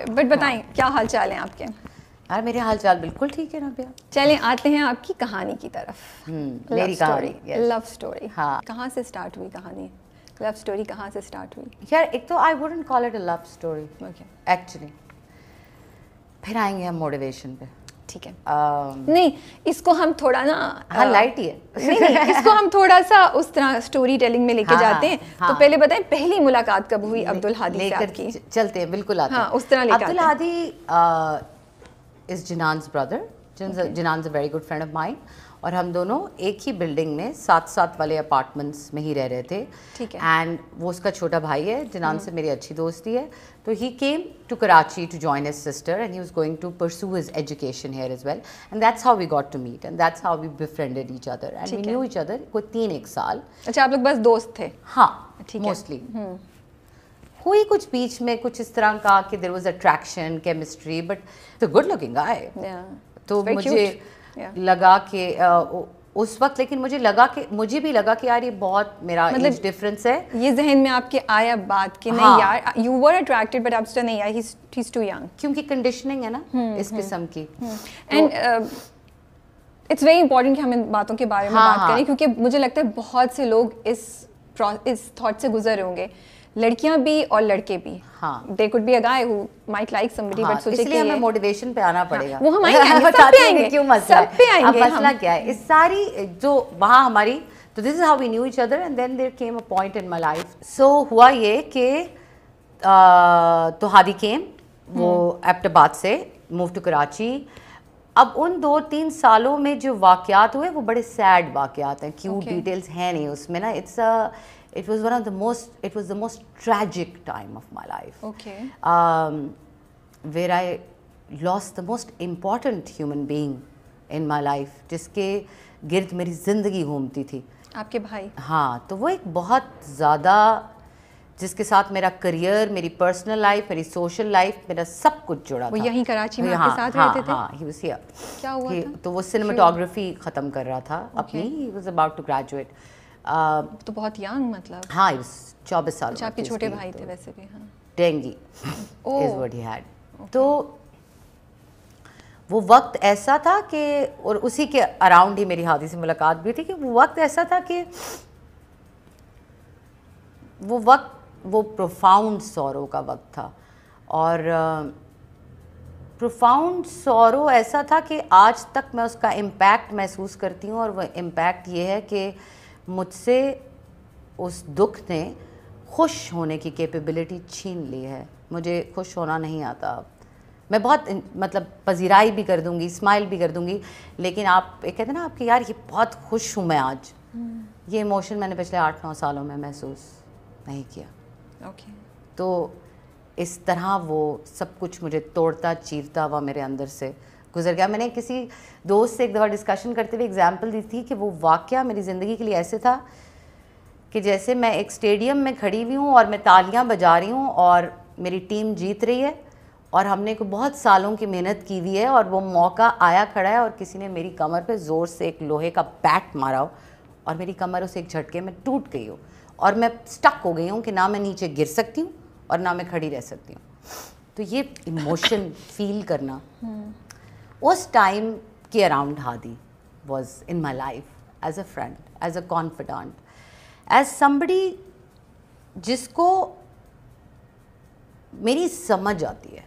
But بتائیں کیا حال چال ہیں آپ کے؟ یار میرے حال چال بالکل ٹھیک ہے نابیہ. چلیں آتے ہیں آپ کی کہانی کی طرف. میری کہانی لو اسٹوری. ہاں, کہاں سے اسٹارٹ ہوئی کہانی؟ لو اسٹوری کہاں سے اسٹارٹ ہوئی؟ یار ایک تو I wouldn't call it a love story actually. پھر آئیں گے ہم موٹیویشن پہ. ٹھیک ہے. نہیں اس کو ہم تھوڑا نا ہاں لائٹ ہی ہے. نہیں اس کو ہم تھوڑا سا اس طرح اسٹوری ٹیلنگ میں لے کے جاتے ہیں. تو پہلے بتائیں پہلی ملاقات کب ہوئی عبدالہادی سے آپ کی؟ چلتے ہیں بالکل آتے ہیں. ہاں اس طرح لے کے. Abdul Hadi is Jinan's brother. Jinan's a very good friend of mine. اور ہم دونوں ایک ہی بلڈنگ میں ساتھ والے اپارٹمنٹس میں ہی رہ رہے تھے. ٹھیک ہے. اینڈ وہ اس کا چھوٹا بھائی ہے. جنان سے میری اچھی دوستی ہے. تو he came to Karachi to join his sister and he was going to pursue his education here as well. And that's how we got to meet and that's how we befriended each other. And we knew each other کوئی 3-1 سال. اچھا آپ لوگ بس دوست تھے؟ ہاں mostly. ہوئی کچھ بیچ میں کچھ اس طرح کا کہ there was attraction chemistry but the good looking guy. تو مجھے لگا کہ اس وقت لیکن مجھے بھی لگا کہ یار یہ بہت میرا ایج ڈفرینس ہے. یہ ذہن میں آپ کے آیا بات کہ نہیں یار یو ور اٹریکٹڈ بٹ اب اسٹل نہیں یار ہی از ٹو ینگ, کیونکہ کنڈیشننگ ہے نا اس قسم کی. اینڈ اٹس ویری امپورٹنٹ کہ ہم ان باتوں کے بارے میں بات کریں کیونکہ مجھے لگتا ہے بہت سے لوگ اس تھاٹ سے گزر ہوں گے, لڑکیاں بھی اور لڑکے بھی. ہاں they could be a guy who might like somebody but سوچے اس لیے ہمیں موٹیویشن پہ آنا پڑے گا. وہ ہم آئیں گے, سب پہ آئیں گے. کیوں مسئلہ ہے؟ اب مسئلہ کیا ہے اس ساری جو وہاں ہماری, تو this is how we knew each other and then there came a point in my life. So ہوا یہ کہ تو ہادی کیم, وہ ایبٹ آباد سے موو ٹو کراچی. اب ان 2-3 سالوں میں جو واقعات ہوئے وہ بڑے سیڈ واقعات ہیں, کیوٹ ڈیٹیلز ہیں نہیں اس میں نا. It was the most tragic time of my life. Okay. Where I lost the most important human being in my life, جس کے گرد میری زندگی گھومتی تھی. آپ کے بھائی؟ ہاں, تو وہ ایک بہت زیادہ جس کے ساتھ میرا کریئر, میری پرسنل لائف, میری سوشل لائف, میرا سب کچھ جڑا تھا. وہ یہیں کراچی میں آپ کے ساتھ رہتے تھے؟ ہاں he was here. کیا ہوا تھا؟ تو وہ سنیماٹوگرافی ختم کر رہا تھا اپنی. he was about to graduate. تو بہت ینگ مطلب. ہاں 24 سال. اچھا آپ کے چھوٹے بھائی تھے ویسے بھی؟ ہاں dengue is what he had. تو وہ وقت ایسا تھا کہ, اور اسی کے اراؤنڈ ہی میری ہادی سے ملاقات بھی تھی, کہ وہ وقت ایسا تھا کہ وہ پروفاؤنڈ سورو کا وقت تھا. اور پروفاؤنڈ سورو ایسا تھا کہ آج تک میں اس کا امپیکٹ محسوس کرتی ہوں. اور وہ امپیکٹ یہ ہے کہ مجھ سے اس دکھ نے خوش ہونے کی کیپیبلٹی چھین لی ہے. مجھے خوش ہونا نہیں آتا. میں بہت مطلب پذیرائی بھی کر دوں گی, اسمائل بھی کر دوں گی, لیکن آپ کہتے ہیں نا آپ کہ یار یہ بہت خوش ہوں میں آج, یہ ایموشن میں نے پچھلے 8-9 سالوں میں محسوس نہیں کیا. تو اس طرح وہ سب کچھ مجھے توڑتا چیرتا ہوا میرے اندر سے گزر گیا. میں نے کسی دوست سے ایک دفعہ ڈسکشن کرتے ہوئے ایگزامپل دی تھی کہ وہ واقعہ میری زندگی کے لیے ایسے تھا کہ جیسے میں ایک اسٹیڈیم میں کھڑی ہوئی ہوں اور میں تالیاں بجا رہی ہوں اور میری ٹیم جیت رہی ہے اور ہم نے کو بہت سالوں کی محنت کی ہوئی ہے, اور وہ موقع آیا کھڑا ہے اور کسی نے میری کمر پہ زور سے ایک لوہے کا بیٹ مارا ہو اور میری کمر اسے ایک جھٹکے میں ٹوٹ گئی ہو اور میں اسٹک ہو گئی ہوں کہ نہ میں نیچے گر سکتی ہوں اور نہ میں کھڑی رہ سکتی ہوں. تو یہ ایموشن فیل کرنا اس ٹائم کے around Hadi was in my life as a friend, as a confident, as somebody جس کو میری سمجھ آتی ہے.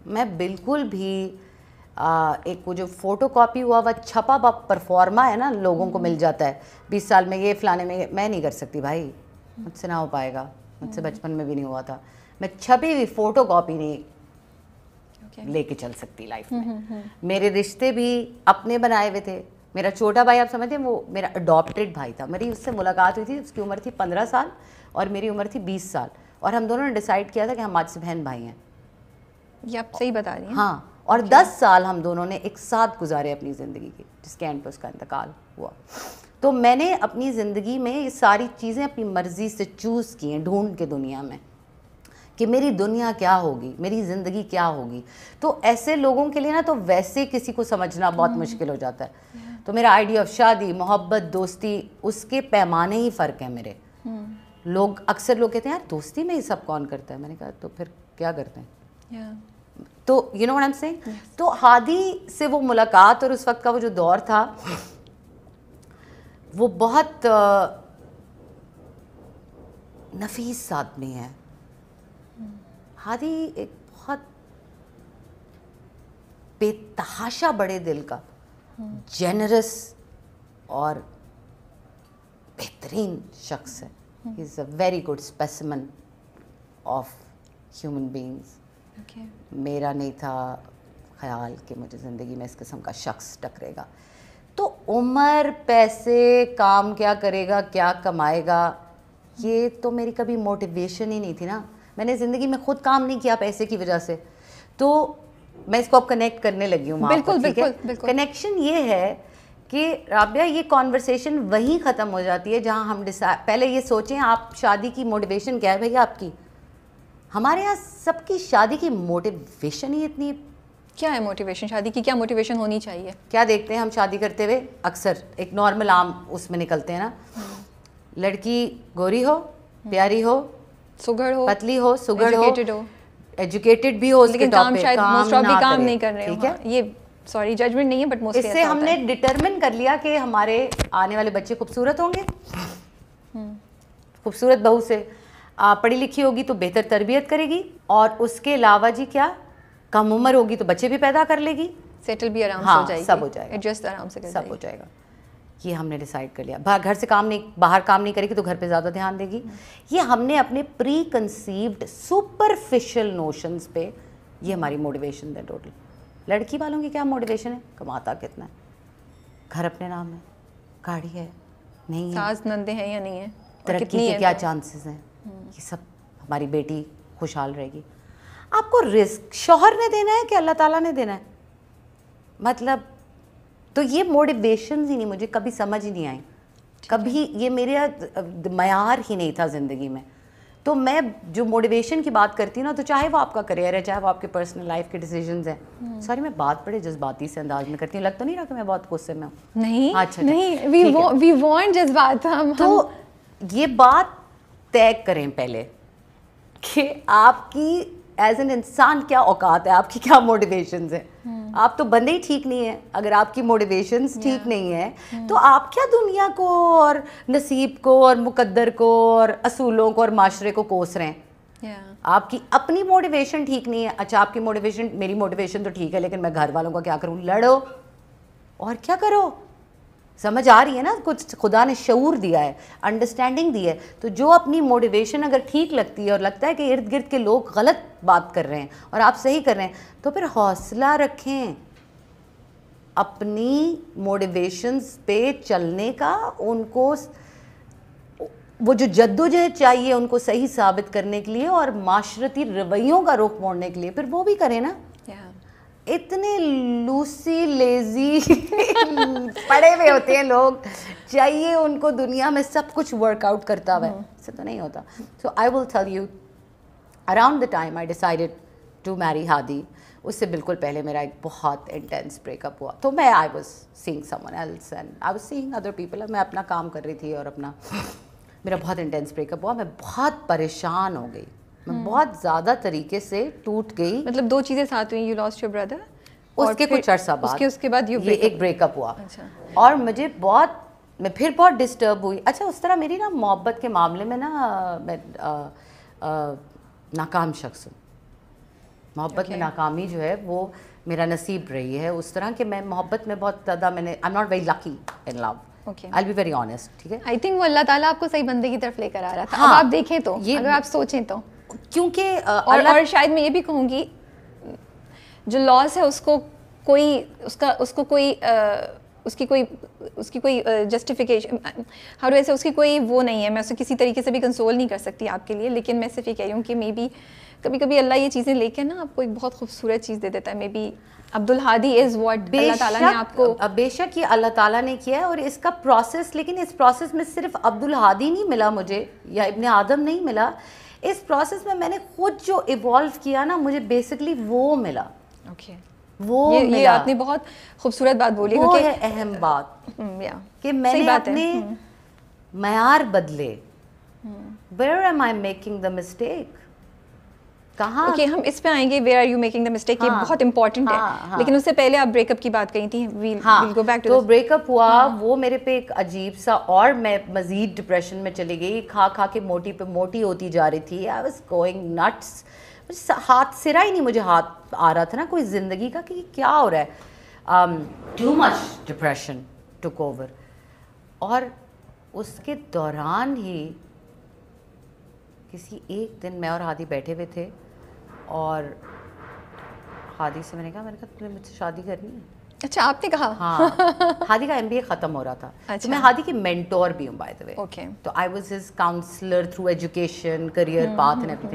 میں بالکل بھی ایک وہ جو فوٹو کاپی ہوا چھپا ہوا پرفارما ہے نا, لوگوں کو مل جاتا ہے 20 سال میں یہ فلانے میں نہیں کر سکتی بھائی, مجھ سے نہ ہو پائے گا, مجھ سے بچپن میں بھی نہیں ہوا تھا. میں چھپی ہوئی فوٹو کاپی نہیں لے کے چل سکتی لائف میں. میرے رشتے بھی اپنے بنائے ہوئے تھے. میرا چھوٹا بھائی آپ سمجھتے ہیں وہ میرا اڈاپٹیڈ بھائی تھا. میری اس سے ملاقات ہوئی تھی, اس کی عمر تھی 15 سال اور میری عمر تھی 20 سال, اور ہم دونوں نے ڈیسائیڈ کیا تھا کہ ہم آج سے بہن بھائی ہیں. یہ آپ صحیح بتا رہی ہیں. ہاں, اور 10 سال ہم دونوں نے ایک ساتھ گزارے اپنی زندگی کے, جس کے اینڈ پہ اس کا انتقال ہوا. تو میں نے اپنی زندگی میں یہ ساری چیزیں اپنی مرضی سے چوز کی ہیں ڈھونڈ کے دنیا میں کہ میری دنیا کیا ہوگی, میری زندگی کیا ہوگی. تو ایسے لوگوں کے لیے نا تو ویسے کسی کو سمجھنا بہت مشکل ہو جاتا ہے. تو میرا آئیڈیا آف شادی, محبت, دوستی, اس کے پیمانے ہی فرق ہیں میرے. اکثر لوگ کہتے ہیں یار دوستی میں یہ سب کون کرتا ہے. میں نے کہا تو پھر کیا کرتے ہیں, تو you know what I am seeing. تو ہادی سے وہ ملاقات اور اس وقت کا وہ جو دور تھا وہ بہت نفیس آدمی ہے. ہادی ایک بہت بے تحاشا بڑے دل کا, جینرس اور بہترین شخص ہے. He is a very good specimen of human beings. میرا نہیں تھا خیال کہ مجھے زندگی میں اس قسم کا شخص ٹکرے گا. تو عمر, پیسے, کام کیا کرے گا, کیا کمائے گا, یہ تو میری کبھی موٹیویشن ہی نہیں تھی نا. میں نے زندگی میں خود کام نہیں کیا پیسے کی وجہ سے. تو میں اس کو اب کنیکٹ کرنے لگی ہوں. بالکل کنیکشن یہ ہے کہ رابعہ یہ کانورسیشن وہیں ختم ہو جاتی ہے جہاں ہم پہلے یہ سوچیں آپ شادی کی موٹیویشن کیا ہے بھائی آپ کی. ہمارے یہاں سب کی شادی کی موٹیویشن ہی اتنی. کیا ہے موٹیویشن؟ شادی کی کیا موٹیویشن ہونی چاہیے؟ کیا دیکھتے ہیں ہم شادی کرتے ہوئے اکثر ایک نارمل عام اس میں نکلتے ہیں نا, لڑکی گوری ہو, پیاری ہو, سگڑ ہو, پتلی ہو, سگڑ ہو, ایجوکیٹڈ بھی ہو, لیکن کام شاید موسٹ آف کام نہیں کر رہے. ٹھیک ہے, یہ سوری ججمنٹ نہیں ہے بٹ موسٹلی اس سے ہم نے ڈٹرمن کر لیا کہ ہمارے آنے والے بچے خوبصورت ہوں گے. خوبصورت بہو سے پڑھی لکھی ہوگی تو بہتر تربیت کرے گی, اور اس کے علاوہ جی کیا کم عمر ہوگی تو بچے بھی پیدا کر لے گی, سیٹل بھی آرام سے ہو جائے گی, سب ہو جائے گا, ایڈجسٹ آرام سے سب ہو جائے گا. یہ ہم نے ڈیسائیڈ کر لیا. گھر سے کام نہیں, باہر کام نہیں کرے گی تو گھر پہ زیادہ دھیان دے گی. یہ ہم نے اپنے پری کنسیوڈ سپرفیشل نوشنز پہ, یہ ہماری موٹیویشن ہے ٹوٹل. لڑکی والوں کی کیا موٹیویشن ہے؟ کماتا کتنا ہے, گھر اپنے نام ہے, گاڑی ہے, نہیں ہے, ساس نندے ہیں یا نہیں ہے, ترقی کے کیا چانسز ہیں, یہ سب. ہماری بیٹی خوشحال رہے گی. آپ کو رزق شوہر نے دینا ہے کہ اللہ تعالیٰ نے دینا ہے؟ مطلب تو یہ موٹیویشنز ہی نہیں, مجھے کبھی سمجھ ہی نہیں آئی, کبھی یہ میرا معیار ہی نہیں تھا زندگی میں. تو میں جو موٹیویشن کی بات کرتی ہوں نا, تو چاہے وہ آپ کا کریئر ہے, چاہے وہ آپ کے پرسنل لائف کے ڈیسیجنز ہیں. سوری میں بات بڑے جذباتی سے انداز میں کرتی ہوں, لگتا نہیں رہا کہ میں بہت غصے میں ہوں. نہیں نہیں, وی وانٹ جذبات. تو یہ بات طے کریں پہلے کہ آپ کی ایز این انسان کیا اوقات ہے, آپ کی کیا موٹیویشنز ہیں. آپ تو بندے ہی ٹھیک نہیں ہیں. اگر آپ کی موٹیویشنز ٹھیک نہیں ہیں تو آپ کیا دنیا کو اور نصیب کو اور مقدر کو اور اصولوں کو اور معاشرے کو کوس رہے ہیں. آپ کی اپنی موٹیویشن ٹھیک نہیں ہے. اچھا آپ کی موٹیویشن, میری موٹیویشن تو ٹھیک ہے لیکن میں گھر والوں کا کیا کروں؟ لڑو اور کیا کرو. سمجھ آ رہی ہے نا, کچھ خدا نے شعور دیا ہے, انڈرسٹینڈنگ دی ہے. تو جو اپنی موٹیویشن اگر ٹھیک لگتی ہے اور لگتا ہے کہ ارد گرد کے لوگ غلط بات کر رہے ہیں اور آپ صحیح کر رہے ہیں, تو پھر حوصلہ رکھیں اپنی موٹیویشنز پہ چلنے کا. ان کو وہ جو جدوجہد چاہیے ان کو صحیح ثابت کرنے کے لیے اور معاشرتی رویوں کا رخ موڑنے کے لیے, پھر وہ بھی کریں نا. اتنے لوسی لیزی پڑے ہوئے ہوتے ہیں لوگ, چاہیے ان کو دنیا میں سب کچھ ورک آؤٹ کرتا ہوا ہے, ایسا تو نہیں ہوتا. So I will tell you, around the time I decided to marry Hadi, اس سے بالکل پہلے میرا ایک بہت انٹینس بریک اپ ہوا. تو میں I was seeing someone else and I was seeing other people. میں اپنا کام کر رہی تھی اور اپنا, میرا بہت انٹینس بریک اپ ہوا. میں بہت پریشان ہو گئی, میں بہت زیادہ طریقے سے ٹوٹ گئی. مطلب دو چیزیں ساتھ ہوئی, یو لاسٹ یور بردر, اس کے کچھ عرصہ بعد اس کے بعد یہ ایک بریک اپ ہوا. اور مجھے بہت, میں پھر بہت ڈسٹرب ہوئی. اچھا اس طرح میری نا محبت کے معاملے میں نا میں ناکام شخص ہوں. محبت میں ناکامی جو ہے وہ میرا نصیب رہی ہے. اس طرح کہ میں محبت میں بہت زیادہ, میں نے I am not very lucky in love, I'll be very honest. ٹھیک ہے, آئی تھنک وہ اللہ تعالیٰ آپ کو صحیح بندے کی طرف لے کر آ رہا تھا. اب آپ دیکھیں تو, اگر آپ سوچیں تو, کیونکہ اور شاید میں یہ بھی کہوں گی جو لاس ہے اس کو کوئی, اس کو کوئی اس کی کوئی جسٹیفیکیشن, ہر ویسے اس کی کوئی وہ نہیں ہے. میں اسے کسی طریقے سے بھی کنسول نہیں کر سکتی آپ کے لیے, لیکن میں صرف یہ کہہ رہی ہوں کہ مے بی کبھی کبھی اللہ یہ چیزیں لے کے نا آپ کو ایک بہت خوبصورت چیز دے دیتا ہے. Maybe Abdul Hadi is what Allah تعالیٰ نے آپ کو, بے شک یہ اللہ تعالیٰ نے کیا ہے اور اس کا پروسیس, لیکن اس پروسیس میں صرف عبدالہادی نہیں ملا مجھے یا ابن آدم نہیں ملا. اس پروسیس میں نے خود جو ایوالو کیا نا, مجھے بیسکلی وہ ملا. اوکے, وہ یہ آپ نے بہت خوبصورت بات بولی, وہ ہے اہم بات کہ میں نے اپنے معیار بدلے. Where am I making the mistake? کہاں اوکے ہم اس پہ آئیں گے where are you making the mistake, یہ بہت امپورٹنٹ ہے, لیکن اس سے پہلے آپ بریک اپ کی بات کہی تھی. تو بریک اپ ہوا, وہ میرے پہ ایک عجیب سا, اور میں مزید ڈپریشن میں چلی گئی, کھا کھا کے موٹی پہ موٹی ہوتی جا رہی تھی. آئی واز گوئنگ نٹس, ہاتھ سرا ہی نہیں مجھے ہاتھ آ رہا تھا نا کوئی زندگی کا کہ کیا ہو رہا ہے. ٹو مچ ڈپریشن ٹک اوور. اور اس کے دوران ہی کسی ایک دن میں اور ہادی بیٹھے ہوئے تھے, اور ہادی سے میں نے کہا تمہیں مجھ سے شادی کرنی ہے. اچھا آپ نے کہا؟ ہاں, ہادی کا MBA ختم ہو رہا تھا. تو میں ہادی کی مینٹور بھی ہوں بائی دی وے. تو I was his counsellor through education, career path and every thing.